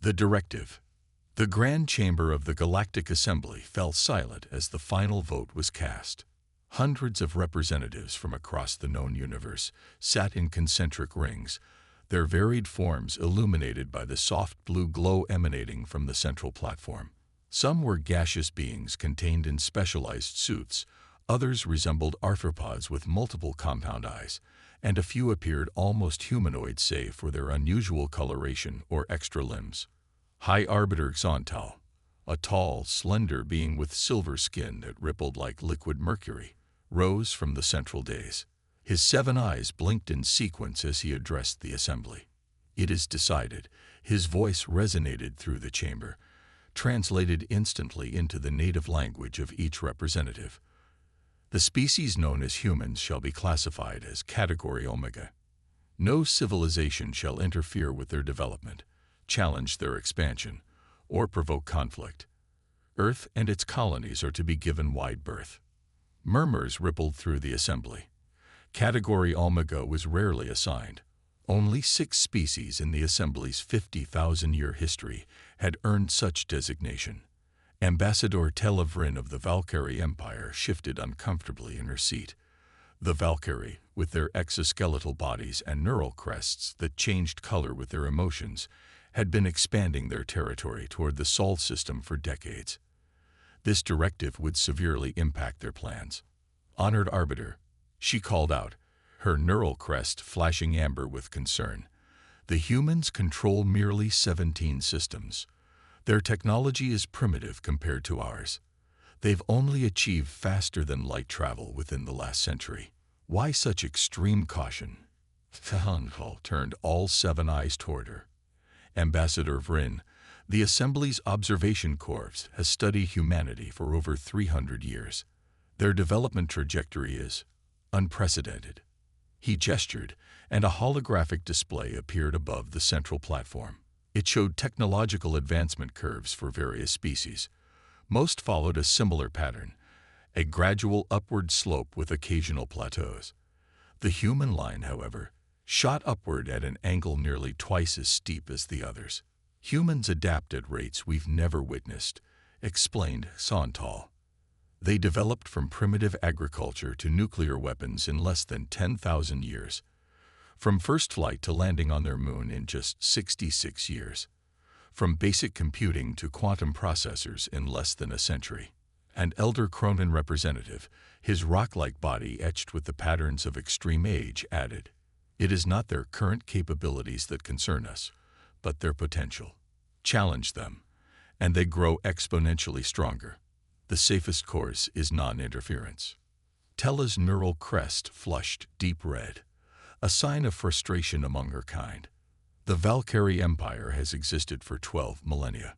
The directive. The Grand Chamber of the Galactic Assembly fell silent as the final vote was cast. Hundreds of representatives from across the known universe sat in concentric rings, their varied forms illuminated by the soft blue glow emanating from the central platform. Some were gaseous beings contained in specialized suits, others resembled arthropods with multiple compound eyes, and a few appeared almost humanoid save for their unusual coloration or extra limbs. High Arbiter Xantal, a tall, slender being with silver skin that rippled like liquid mercury, rose from the central dais. His 7 eyes blinked in sequence as he addressed the assembly. "It is decided." His voice resonated through the chamber, translated instantly into the native language of each representative. "The species known as humans shall be classified as Category Omega. No civilization shall interfere with their development, challenge their expansion, or provoke conflict. Earth and its colonies are to be given wide berth." Murmurs rippled through the assembly. Category Omega was rarely assigned. Only 6 species in the Assembly's 50,000-year history had earned such designation. Ambassador Telavrin of the Valkyrie Empire shifted uncomfortably in her seat. The Valkyrie, with their exoskeletal bodies and neural crests that changed color with their emotions, had been expanding their territory toward the Sol system for decades. This directive would severely impact their plans. "Honored Arbiter," she called out, her neural crest flashing amber with concern. "The humans control merely 17 systems. Their technology is primitive compared to ours. They've only achieved faster than light travel within the last century. Why such extreme caution?" Tehanhal turned all 7 eyes toward her. "Ambassador Vrin, the Assembly's Observation Corps has studied humanity for over 300 years. Their development trajectory is unprecedented." He gestured, and a holographic display appeared above the central platform. It showed technological advancement curves for various species. Most followed a similar pattern, a gradual upward slope with occasional plateaus. The human line, however, shot upward at an angle nearly twice as steep as the others. "Humans adapt at rates we've never witnessed," explained Xantal. "They developed from primitive agriculture to nuclear weapons in less than 10,000 years. From first flight to landing on their moon in just 66 years. From basic computing to quantum processors in less than a century." An elder Cronin representative, his rock-like body etched with the patterns of extreme age, added, "It is not their current capabilities that concern us, but their potential. Challenge them, and they grow exponentially stronger. The safest course is non-interference." Tella's neural crest flushed deep red, a sign of frustration among her kind. "The Valkyrie Empire has existed for 12 millennia.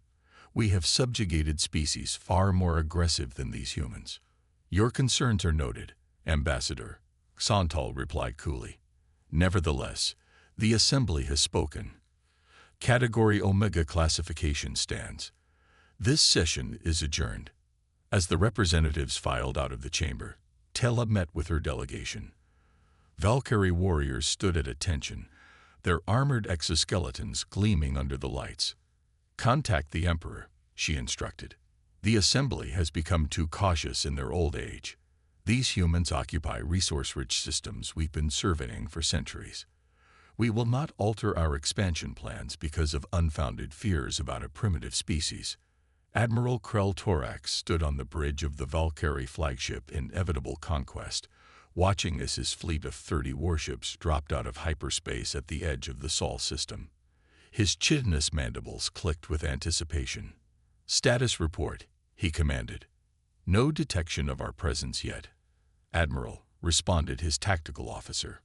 We have subjugated species far more aggressive than these humans." "Your concerns are noted, Ambassador," Xantal replied coolly. "Nevertheless, the Assembly has spoken. Category Omega classification stands. This session is adjourned." As the representatives filed out of the chamber, Tella met with her delegation. Valkyrie warriors stood at attention, their armored exoskeletons gleaming under the lights. "Contact the Emperor," she instructed. "The Assembly has become too cautious in their old age. These humans occupy resource-rich systems we've been surveying for centuries. We will not alter our expansion plans because of unfounded fears about a primitive species." Admiral Krell Torax stood on the bridge of the Valkyrie flagship Inevitable Conquest, watching as his fleet of 30 warships dropped out of hyperspace at the edge of the Sol system. His chitinous mandibles clicked with anticipation. "Status report," he commanded. "No detection of our presence yet." "Admiral," responded his tactical officer.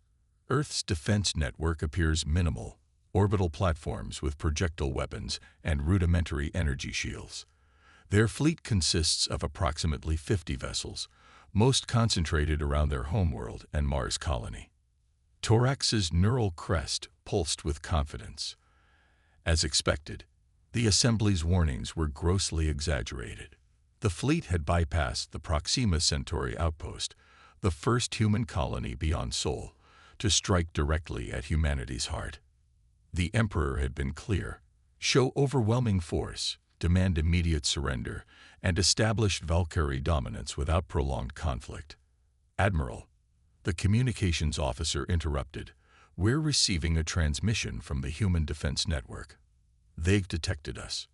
"Earth's defense network appears minimal, orbital platforms with projectile weapons and rudimentary energy shields. Their fleet consists of approximately 50 vessels, most concentrated around their homeworld and Mars colony." Torax's neural crest pulsed with confidence. As expected, the Assembly's warnings were grossly exaggerated. The fleet had bypassed the Proxima Centauri outpost, the first human colony beyond Sol, to strike directly at humanity's heart. The Emperor had been clear. Show overwhelming force, demand immediate surrender, and establish Valkyrie dominance without prolonged conflict. Admiral, the communications officer interrupted. We're receiving a transmission from the Human Defense Network. They've detected us.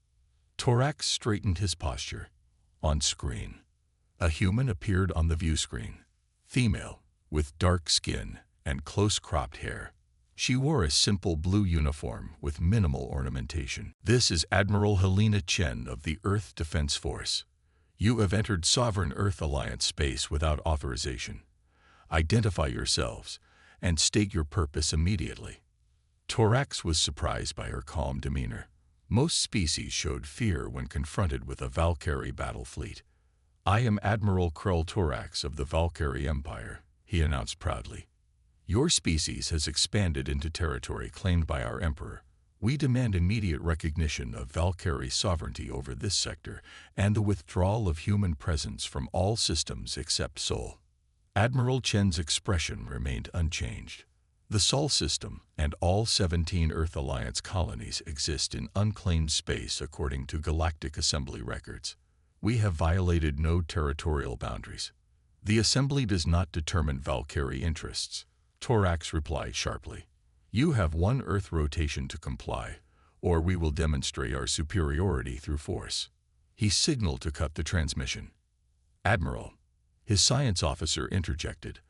Torax straightened his posture. On screen, a human appeared on the view screen. Female, with dark skin and close-cropped hair. She wore a simple blue uniform with minimal ornamentation. This is Admiral Helena Chen of the Earth Defense Force. You have entered Sovereign Earth Alliance space without authorization. Identify yourselves and state your purpose immediately. Torax was surprised by her calm demeanor. Most species showed fear when confronted with a Valkyrie battle fleet. I am Admiral Krull Torax of the Valkyrie Empire, he announced proudly. Your species has expanded into territory claimed by our Emperor. We demand immediate recognition of Valkyrie sovereignty over this sector and the withdrawal of human presence from all systems except Sol. Admiral Chen's expression remained unchanged. The Sol system and all 17 Earth Alliance colonies exist in unclaimed space according to Galactic Assembly records. We have violated no territorial boundaries. The Assembly does not determine Valkyrie interests, Torax replied sharply. You have one Earth rotation to comply, or we will demonstrate our superiority through force. He signaled to cut the transmission. Admiral, his science officer interjected.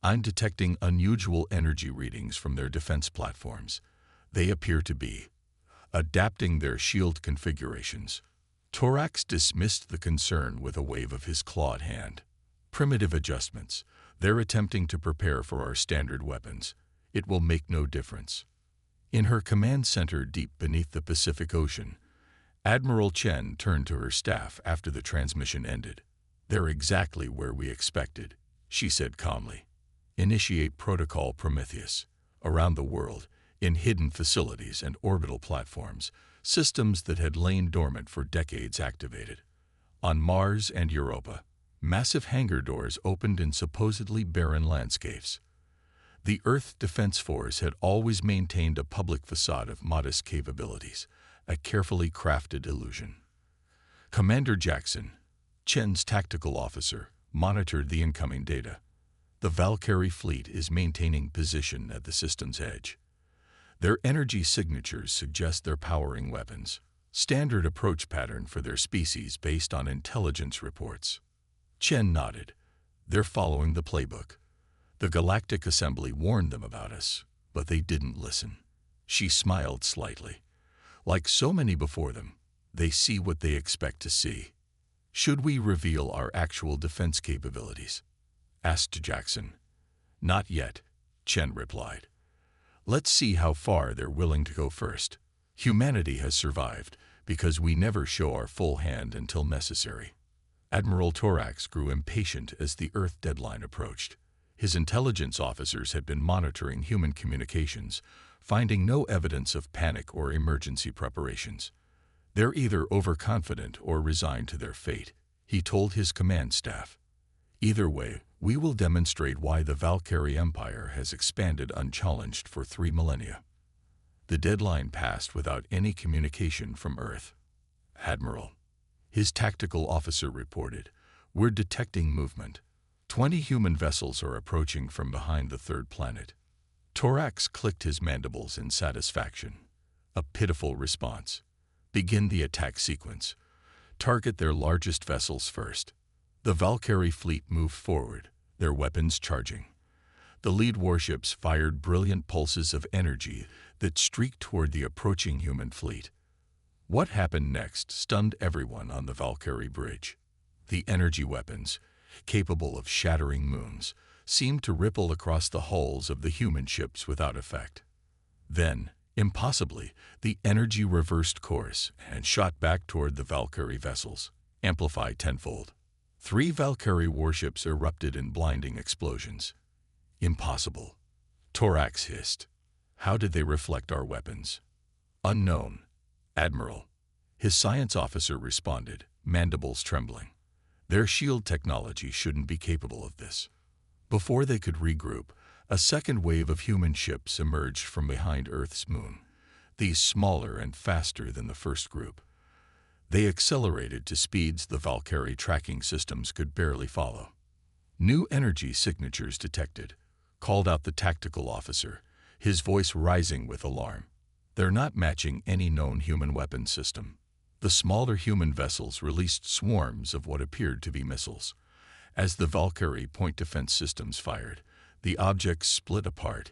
I'm detecting unusual energy readings from their defense platforms. They appear to be adapting their shield configurations. Torax dismissed the concern with a wave of his clawed hand. Primitive adjustments. They're attempting to prepare for our standard weapons. It will make no difference. In her command center deep beneath the Pacific Ocean, Admiral Chen turned to her staff after the transmission ended. They're exactly where we expected, she said calmly. Initiate Protocol Prometheus. Around the world, in hidden facilities and orbital platforms, systems that had lain dormant for decades activated. On Mars and Europa, massive hangar doors opened in supposedly barren landscapes. The Earth Defense Force had always maintained a public facade of modest capabilities, a carefully crafted illusion. Commander Jackson, Chen's tactical officer, monitored the incoming data. The Valkyrie fleet is maintaining position at the system's edge. Their energy signatures suggest they're powering weapons. Standard approach pattern for their species based on intelligence reports. Chen nodded. They're following the playbook. The Galactic Assembly warned them about us, but they didn't listen. She smiled slightly. Like so many before them, they see what they expect to see. Should we reveal our actual defense capabilities? Asked Jackson. Not yet, Chen replied. Let's see how far they're willing to go first. Humanity has survived because we never show our full hand until necessary. Admiral Torax grew impatient as the Earth deadline approached. His intelligence officers had been monitoring human communications, finding no evidence of panic or emergency preparations. They're either overconfident or resigned to their fate, he told his command staff. Either way, we will demonstrate why the Valkyrie Empire has expanded unchallenged for 3 millennia. The deadline passed without any communication from Earth. Admiral, his tactical officer reported, we're detecting movement. 20 human vessels are approaching from behind the third planet. Torax clicked his mandibles in satisfaction. A pitiful response. Begin the attack sequence. Target their largest vessels first. The Valkyrie fleet moved forward, their weapons charging. The lead warships fired brilliant pulses of energy that streaked toward the approaching human fleet. What happened next stunned everyone on the Valkyrie bridge. The energy weapons, capable of shattering moons, seemed to ripple across the hulls of the human ships without effect. Then, impossibly, the energy reversed course and shot back toward the Valkyrie vessels, amplified tenfold. 3 Valkyrie warships erupted in blinding explosions. Impossible. Torax hissed. How did they reflect our weapons? Unknown, Admiral. His science officer responded, mandibles trembling. Their shield technology shouldn't be capable of this. Before they could regroup, a second wave of human ships emerged from behind Earth's moon. these smaller and faster than the first group. They accelerated to speeds the Valkyrie tracking systems could barely follow. New energy signatures detected, called out the tactical officer, his voice rising with alarm. They're not matching any known human weapon system. The smaller human vessels released swarms of what appeared to be missiles. As the Valkyrie point defense systems fired, the objects split apart,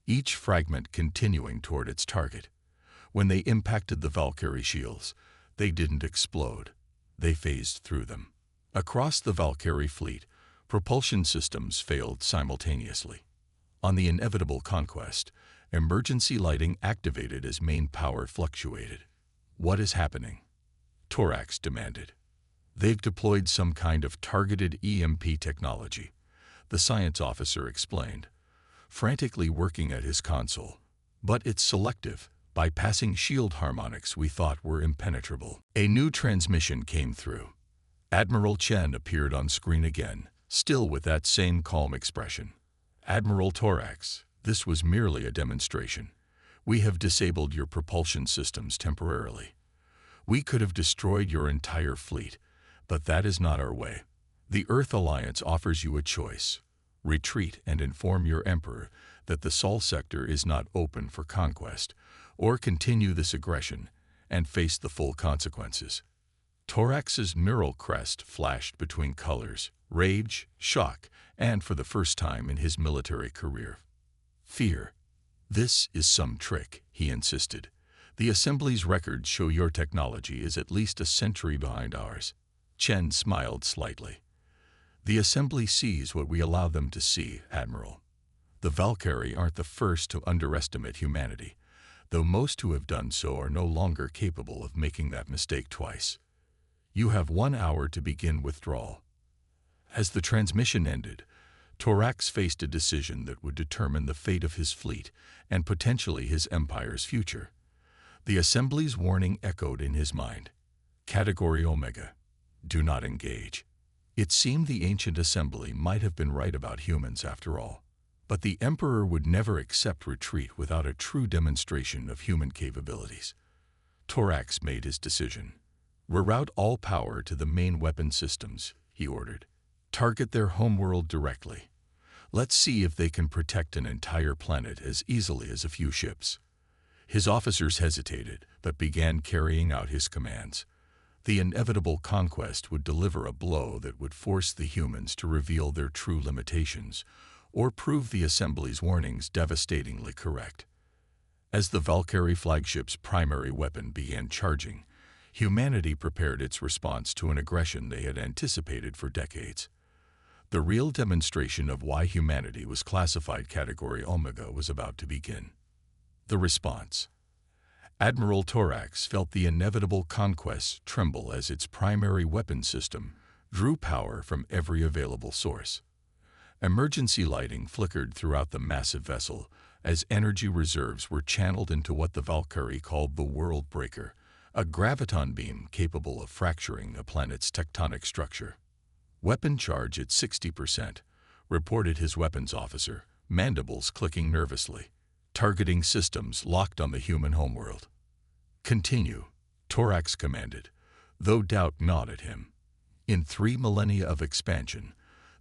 each fragment continuing toward its target. When they impacted the Valkyrie shields, they didn't explode. They phased through them. Across the Valkyrie fleet, propulsion systems failed simultaneously. On the inevitable conquest, emergency lighting activated as main power fluctuated. What is happening? Torax demanded. They've deployed some kind of targeted EMP technology, the science officer explained, frantically working at his console. But it's selective, bypassing shield harmonics we thought were impenetrable. A new transmission came through. Admiral Chen appeared on screen again, still with that same calm expression. Admiral Torax, this was merely a demonstration. We have disabled your propulsion systems temporarily. We could have destroyed your entire fleet, but that is not our way. The Earth Alliance offers you a choice. Retreat and inform your Emperor that the Sol sector is not open for conquest, or continue this aggression and face the full consequences. Torax's neural crest flashed between colors, rage, shock, and for the first time in his military career, fear. This is some trick, he insisted. The Assembly's records show your technology is at least a century behind ours. Chen smiled slightly. The Assembly sees what we allow them to see, Admiral. The Valkyrie aren't the first to underestimate humanity, though most who have done so are no longer capable of making that mistake twice. You have 1 hour to begin withdrawal. As the transmission ended, Torax faced a decision that would determine the fate of his fleet and potentially his empire's future. The Assembly's warning echoed in his mind. Category Omega. Do not engage. It seemed the ancient Assembly might have been right about humans after all. But the Emperor would never accept retreat without a true demonstration of human capabilities. Torax made his decision. Reroute all power to the main weapon systems, he ordered. Target their homeworld directly. Let's see if they can protect an entire planet as easily as a few ships. His officers hesitated, but began carrying out his commands. The inevitable conquest would deliver a blow that would force the humans to reveal their true limitations, or prove the Assembly's warnings devastatingly correct. As the Valkyrie flagship's primary weapon began charging, humanity prepared its response to an aggression they had anticipated for decades. The real demonstration of why humanity was classified Category Omega was about to begin. The response. Admiral Torax felt the inevitable conquest tremble as its primary weapon system drew power from every available source. Emergency lighting flickered throughout the massive vessel as energy reserves were channeled into what the Valkyrie called the World Breaker, a graviton beam capable of fracturing a planet's tectonic structure. Weapon charge at 60%, reported his weapons officer, mandibles clicking nervously. Targeting systems locked on the human homeworld. Continue, Torax commanded, though doubt gnawed at him. In 3 millennia of expansion,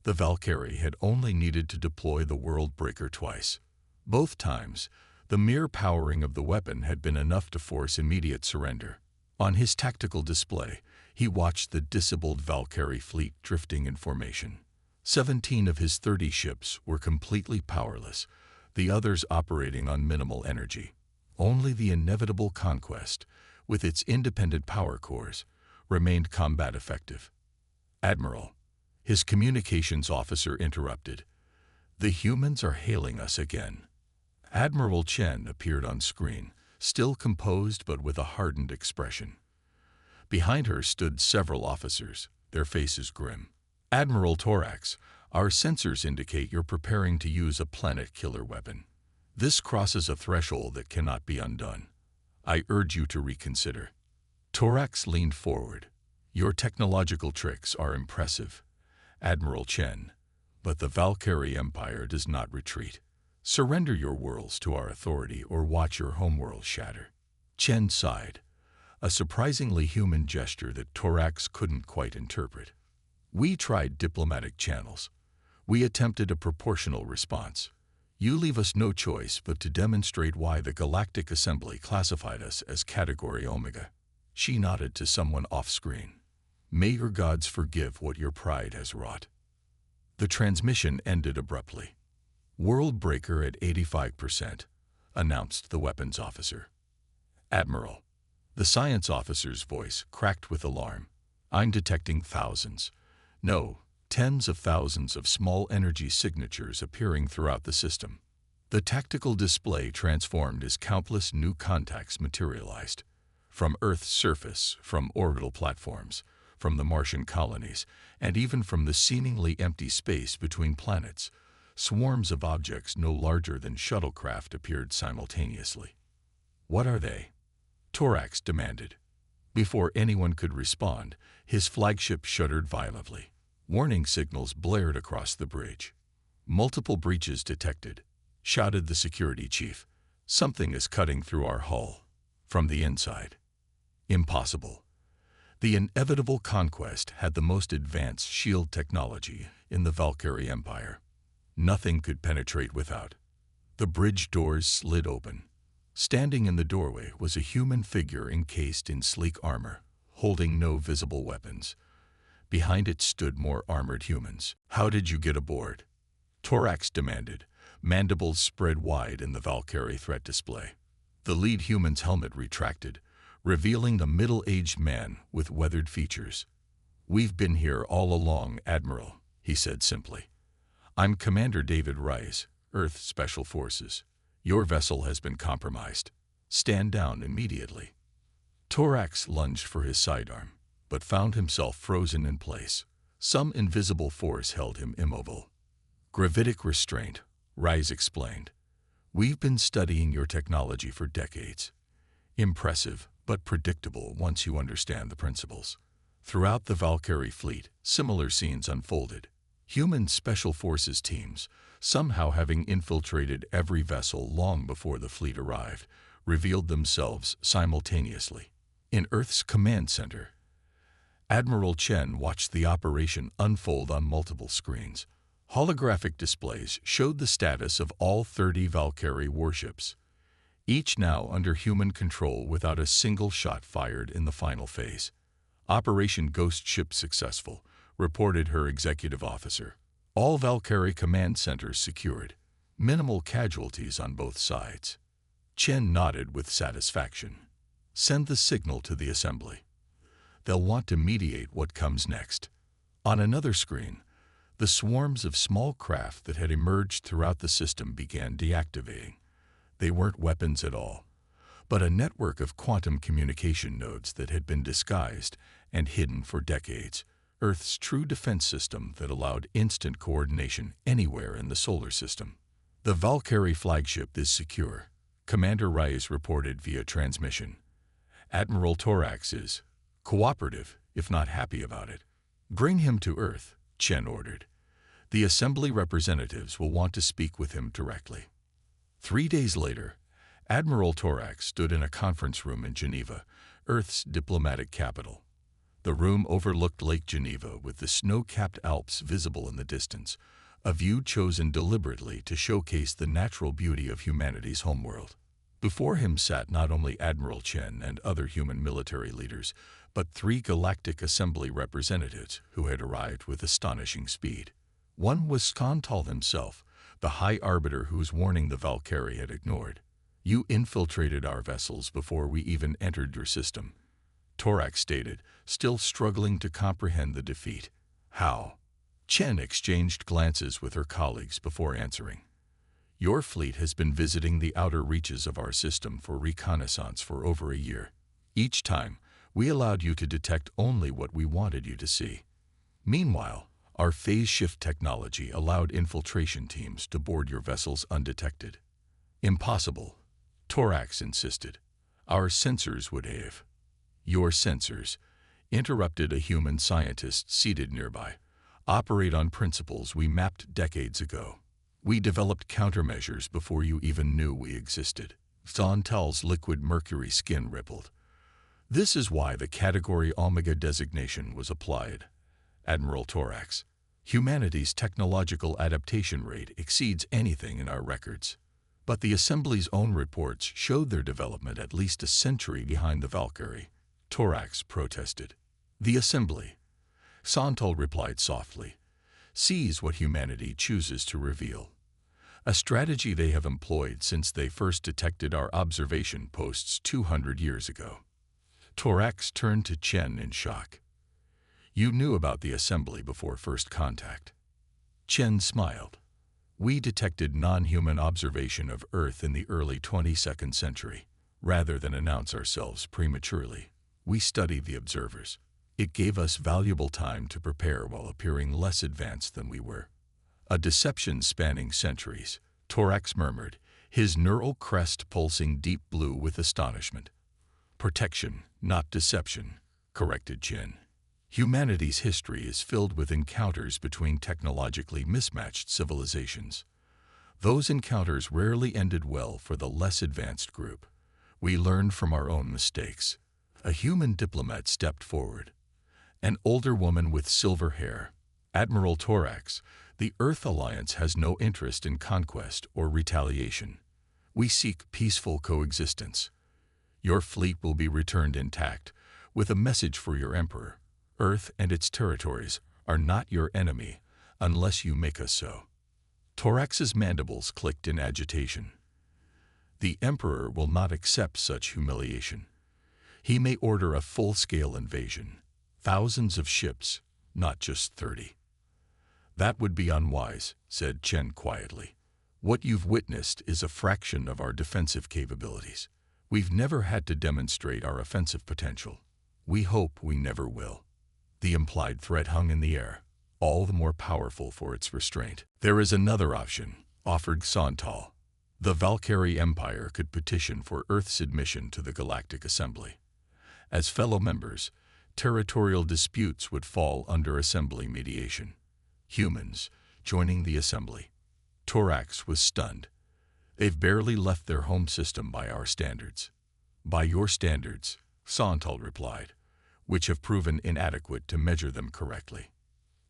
the Valkyrie had only needed to deploy the World Breaker twice. Both times, the mere powering of the weapon had been enough to force immediate surrender. On his tactical display, he watched the disabled Valkyrie fleet drifting in formation. 17 of his 30 ships were completely powerless, the others operating on minimal energy. Only the inevitable conquest, with its independent power cores, remained combat effective. Admiral, his communications officer interrupted. The humans are hailing us again. Admiral Chen appeared on screen, still composed but with a hardened expression. Behind her stood several officers, their faces grim. Admiral Torax, our sensors indicate you're preparing to use a planet-killer weapon. This crosses a threshold that cannot be undone. I urge you to reconsider. Torax leaned forward. Your technological tricks are impressive, Admiral Chen, but the Valkyrie Empire does not retreat. Surrender your worlds to our authority or watch your homeworld shatter. Chen sighed, a surprisingly human gesture that Torax couldn't quite interpret. We tried diplomatic channels. We attempted a proportional response. You leave us no choice but to demonstrate why the Galactic Assembly classified us as Category Omega. She nodded to someone off-screen. May your gods forgive what your pride has wrought. The transmission ended abruptly. World breaker at 85%, announced the weapons officer. Admiral. The science officer's voice cracked with alarm. I'm detecting thousands. No, tens of thousands of small energy signatures appearing throughout the system. The tactical display transformed as countless new contacts materialized. From Earth's surface, from orbital platforms, from the Martian colonies, and even from the seemingly empty space between planets, swarms of objects no larger than shuttlecraft appeared simultaneously. What are they? Torax demanded. Before anyone could respond, his flagship shuddered violently. Warning signals blared across the bridge. Multiple breaches detected, shouted the security chief. Something is cutting through our hull. From the inside. Impossible. The inevitable conquest had the most advanced shield technology in the Valkyrie Empire. Nothing could penetrate without. The bridge doors slid open. Standing in the doorway was a human figure encased in sleek armor, holding no visible weapons. Behind it stood more armored humans. How did you get aboard? Torax demanded, mandibles spread wide in the Valkyrie threat display. The lead human's helmet retracted, revealing a middle-aged man with weathered features. We've been here all along, Admiral, he said simply. I'm Commander David Rice, Earth Special Forces. Your vessel has been compromised. Stand down immediately. Torax lunged for his sidearm, but found himself frozen in place. Some invisible force held him immobile. Gravitic restraint, Rice explained. We've been studying your technology for decades. Impressive, but predictable once you understand the principles. Throughout the Valkyrie fleet, similar scenes unfolded. Human special forces teams, somehow having infiltrated every vessel long before the fleet arrived, revealed themselves simultaneously. In Earth's command center, Admiral Chen watched the operation unfold on multiple screens. Holographic displays showed the status of all 30 Valkyrie warships, each now under human control without a single shot fired in the final phase. Operation Ghost Ship successful, reported her executive officer. All Valkyrie command centers secured. Minimal casualties on both sides. Chen nodded with satisfaction. Send the signal to the assembly. They'll want to mediate what comes next. On another screen, the swarms of small craft that had emerged throughout the system began deactivating. They weren't weapons at all, but a network of quantum communication nodes that had been disguised and hidden for decades. Earth's true defense system that allowed instant coordination anywhere in the solar system. The Valkyrie flagship is secure, Commander Rice reported via transmission. Admiral Torax is cooperative, if not happy about it. Bring him to Earth, Chen ordered. The assembly representatives will want to speak with him directly. 3 days later, Admiral Torax stood in a conference room in Geneva, Earth's diplomatic capital. The room overlooked Lake Geneva with the snow-capped Alps visible in the distance, a view chosen deliberately to showcase the natural beauty of humanity's homeworld. Before him sat not only Admiral Chen and other human military leaders, but 3 Galactic Assembly representatives who had arrived with astonishing speed. One was Skontal himself, the High Arbiter whose warning the Valkyrie had ignored. You infiltrated our vessels before we even entered your system, Torax stated, still struggling to comprehend the defeat. How? Chen exchanged glances with her colleagues before answering. Your fleet has been visiting the outer reaches of our system for reconnaissance for over a year. Each time, we allowed you to detect only what we wanted you to see. Meanwhile, our phase shift technology allowed infiltration teams to board your vessels undetected. Impossible, Torax insisted. Our sensors would have. Your sensors, interrupted a human scientist seated nearby, operate on principles we mapped decades ago. We developed countermeasures before you even knew we existed. Zontal's liquid mercury skin rippled. This is why the Category Omega designation was applied. Admiral Torax, humanity's technological adaptation rate exceeds anything in our records. But the Assembly's own reports showed their development at least a century behind the Valkyrie. Torax protested. The Assembly, Zontal replied softly, sees what humanity chooses to reveal. A strategy they have employed since they first detected our observation posts 200 years ago. Torax turned to Chen in shock. You knew about the Assembly before first contact. Chen smiled. We detected non-human observation of Earth in the early 22nd century. Rather than announce ourselves prematurely, we studied the observers. It gave us valuable time to prepare while appearing less advanced than we were. A deception spanning centuries, Torax murmured, his neural crest pulsing deep blue with astonishment. Protection, not deception, corrected Chen. Humanity's history is filled with encounters between technologically mismatched civilizations. Those encounters rarely ended well for the less advanced group. We learned from our own mistakes. A human diplomat stepped forward. An older woman with silver hair. Admiral Torax, the Earth Alliance has no interest in conquest or retaliation. We seek peaceful coexistence. Your fleet will be returned intact, with a message for your Emperor. Earth and its territories are not your enemy unless you make us so. Torax's mandibles clicked in agitation. The Emperor will not accept such humiliation. He may order a full-scale invasion. Thousands of ships, not just 30. That would be unwise, said Chen quietly. What you've witnessed is a fraction of our defensive capabilities. We've never had to demonstrate our offensive potential. We hope we never will. The implied threat hung in the air, all the more powerful for its restraint. There is another option, offered Zontal. The Valkyrie Empire could petition for Earth's admission to the Galactic Assembly. As fellow members, territorial disputes would fall under Assembly mediation. Humans joining the Assembly. Torax was stunned. They've barely left their home system by our standards. By your standards, Zontal replied, which have proven inadequate to measure them correctly.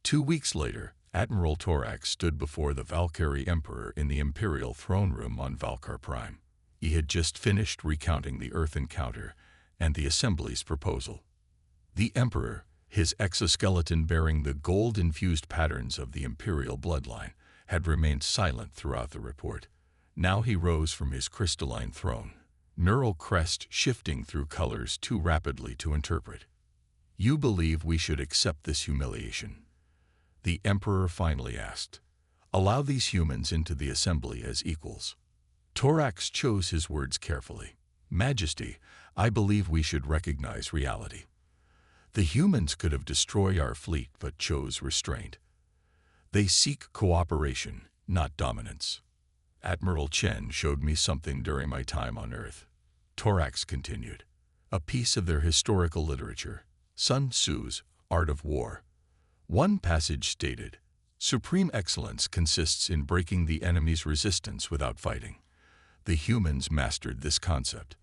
2 weeks later, Admiral Torax stood before the Valkyrie Emperor in the Imperial throne room on Valkar Prime. He had just finished recounting the Earth encounter and the Assembly's proposal. The Emperor, his exoskeleton bearing the gold-infused patterns of the Imperial bloodline, had remained silent throughout the report. Now he rose from his crystalline throne, neural crest shifting through colors too rapidly to interpret. You believe we should accept this humiliation? The Emperor finally asked. Allow these humans into the Assembly as equals. Torax chose his words carefully. Majesty, I believe we should recognize reality. The humans could have destroyed our fleet but chose restraint. They seek cooperation, not dominance. Admiral Chen showed me something during my time on Earth. Torax continued. A piece of their historical literature. Sun Tzu's Art of War. One passage stated, Supreme excellence consists in breaking the enemy's resistance without fighting. The humans mastered this concept.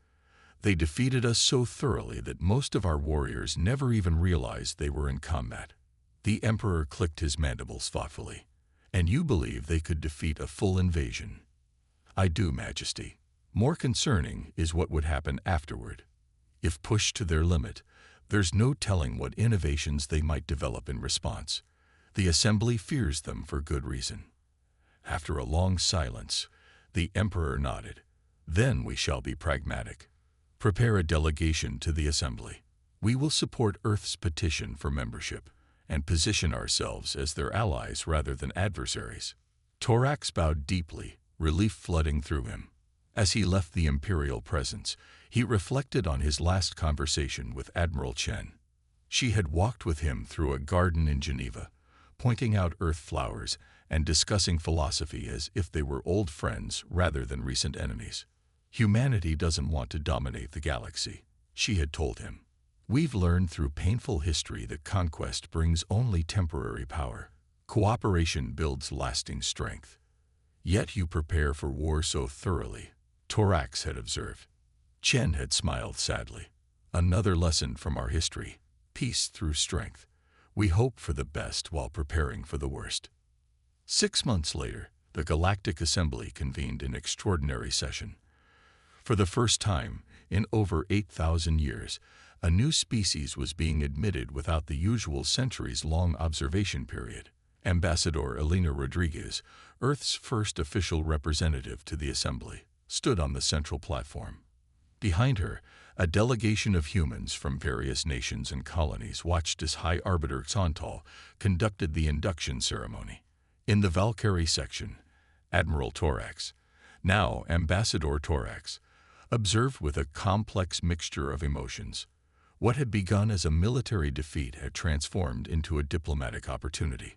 They defeated us so thoroughly that most of our warriors never even realized they were in combat. The Emperor clicked his mandibles thoughtfully. And you believe they could defeat a full invasion? I do, Majesty. More concerning is what would happen afterward. If pushed to their limit, there's no telling what innovations they might develop in response. The Assembly fears them for good reason. After a long silence, the Emperor nodded. Then we shall be pragmatic. Prepare a delegation to the Assembly. We will support Earth's petition for membership and position ourselves as their allies rather than adversaries. Torax bowed deeply, relief flooding through him. As he left the Imperial presence, he reflected on his last conversation with Admiral Chen. She had walked with him through a garden in Geneva, pointing out Earth flowers and discussing philosophy as if they were old friends rather than recent enemies. Humanity doesn't want to dominate the galaxy, she had told him. We've learned through painful history that conquest brings only temporary power. Cooperation builds lasting strength. Yet you prepare for war so thoroughly. Torax had observed. Chen had smiled sadly. Another lesson from our history. Peace through strength. We hope for the best while preparing for the worst. 6 months later, the Galactic Assembly convened an extraordinary session. For the first time, in over 8,000 years, a new species was being admitted without the usual centuries-long observation period. Ambassador Elena Rodriguez, Earth's first official representative to the Assembly, stood on the central platform. Behind her, a delegation of humans from various nations and colonies watched as High Arbiter Xantal conducted the induction ceremony. In the Valkyrie section, Admiral Torax, now Ambassador Torax, observed with a complex mixture of emotions. What had begun as a military defeat had transformed into a diplomatic opportunity.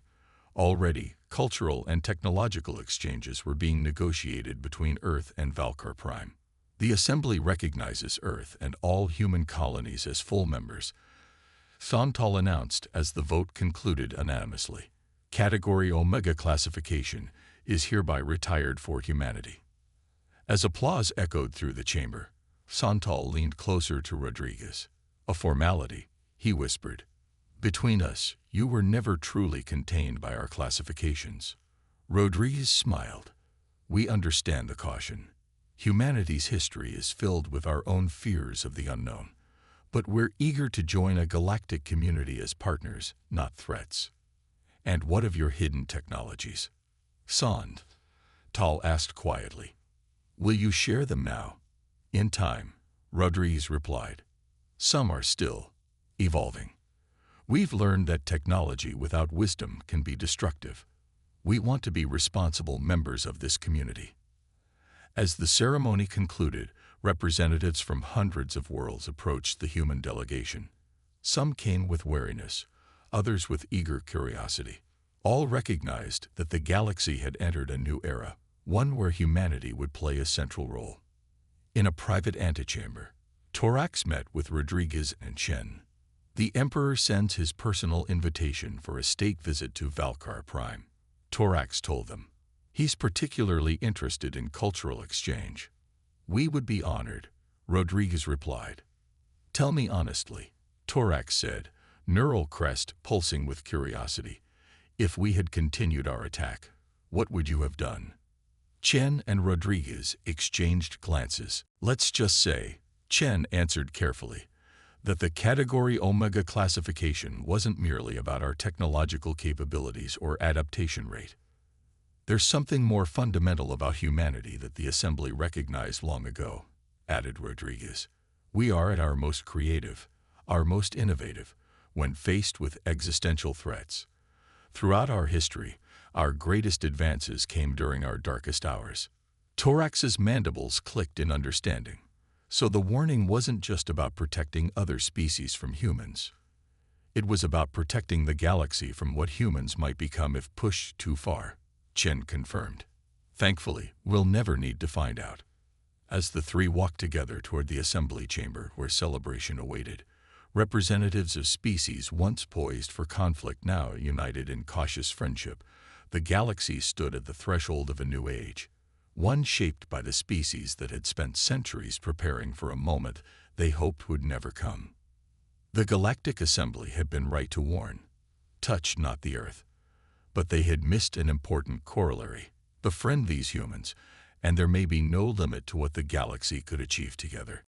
Already, cultural and technological exchanges were being negotiated between Earth and Valkyr Prime. The Assembly recognizes Earth and all human colonies as full members, Xantal announced as the vote concluded unanimously. Category Omega classification is hereby retired for humanity. As applause echoed through the chamber, Xantal leaned closer to Rodriguez. A formality, he whispered. Between us, you were never truly contained by our classifications. Rodriguez smiled. We understand the caution. Humanity's history is filled with our own fears of the unknown, but we're eager to join a galactic community as partners, not threats. And what of your hidden technologies? Xantal asked quietly. Will you share them now? In time, Rodriguez replied. Some are still evolving. We've learned that technology without wisdom can be destructive. We want to be responsible members of this community. As the ceremony concluded, representatives from hundreds of worlds approached the human delegation. Some came with wariness, others with eager curiosity. All recognized that the galaxy had entered a new era, one where humanity would play a central role. In a private antechamber, Torax met with Rodriguez and Chen. The Emperor sends his personal invitation for a state visit to Valkyr Prime. Torax told them. He's particularly interested in cultural exchange. We would be honored, Rodriguez replied. Tell me honestly, Torax said, neural crest pulsing with curiosity. If we had continued our attack, what would you have done? Chen and Rodriguez exchanged glances. Let's just say, Chen answered carefully, that the Category Omega classification wasn't merely about our technological capabilities or adaptation rate. There's something more fundamental about humanity that the Assembly recognized long ago, added Rodriguez. We are at our most creative, our most innovative, when faced with existential threats. Throughout our history, our greatest advances came during our darkest hours. Torax's mandibles clicked in understanding. So the warning wasn't just about protecting other species from humans. It was about protecting the galaxy from what humans might become if pushed too far, Chen confirmed. Thankfully, we'll never need to find out. As the three walked together toward the assembly chamber where celebration awaited, representatives of species once poised for conflict now united in cautious friendship, the galaxy stood at the threshold of a new age, one shaped by the species that had spent centuries preparing for a moment they hoped would never come. The Galactic Assembly had been right to warn. Touch not the Earth. But they had missed an important corollary. Befriend these humans, and there may be no limit to what the galaxy could achieve together.